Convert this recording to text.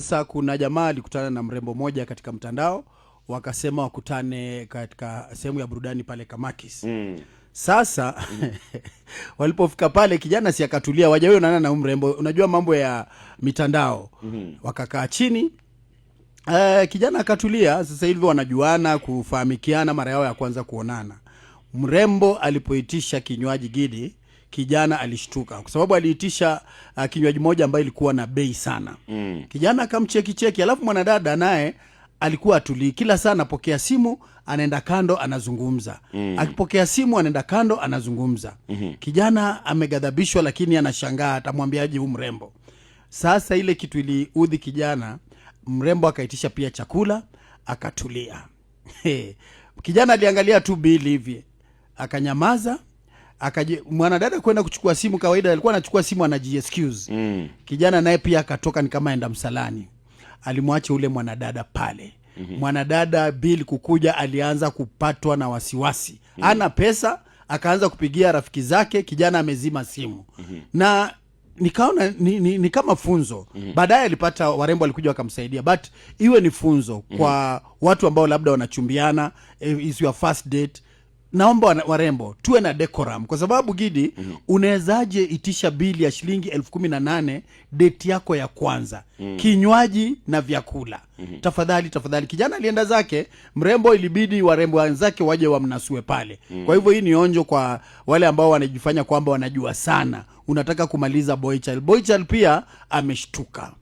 Sasa kuna jamaa alikutana na mrembo moja katika mtandao, wakasema wakutane katika sehemu ya burudani pale Kamakis. Sasa walipofika pale, kijana si akatulia, waja wewe unaona na mrembo, unajua mambo ya mitandao. Wakakaa chini, kijana akatulia. Sasa hivi wanajuana, kufahamikiana, mara yao ya kwanza kuonana. Mrembo alipoitisha kinywaji Gidi, kijana alishtuka kwa sababu aliitisha kinywaji moja ambayo ilikuwa na bei sana. Kijana akamcheki, alafu mwanadada naye alikuwa atulii. Kila saa anapokea simu, anaenda kando anazungumza. Akipokea simu, anaenda kando anazungumza. Kijana amegadhabishwa, lakini anashangaa atamwambiaje huyu mrembo. Sasa ile kitu iliudhi kijana. Mrembo akaitisha pia chakula, akatulia. Kijana aliangalia tu bili hivi, akanyamaza. Mwanadada kwenda kuchukua simu, kawaida alikuwa anachukua simu anaji-excuse. Kijana naye pia akatoka, ni kama enda msalani. Alimwacha ule mwanadada pale. Mwanadada bili kukuja, alianza kupatwa na wasiwasi. Ana pesa, akaanza kupigia rafiki zake. Kijana amezima simu. Na nikaona ni kama funzo. Baadaye alipata warembo, alikuja wakamsaidia, but iwe ni funzo kwa watu ambao labda wanachumbiana, is your first date. Naomba warembo tuwe na decorum, kwa sababu Gidi, unawezaje itisha bili ya shilingi 18,000 date yako ya kwanza, kinywaji na vyakula? Tafadhali. Kijana alienda zake, mrembo ilibidi warembo wenzake waje wamnasue pale. Kwa hivyo hii ni onjo kwa wale ambao wanajifanya kwamba wanajua sana. Unataka kumaliza boy child pia ameshtuka.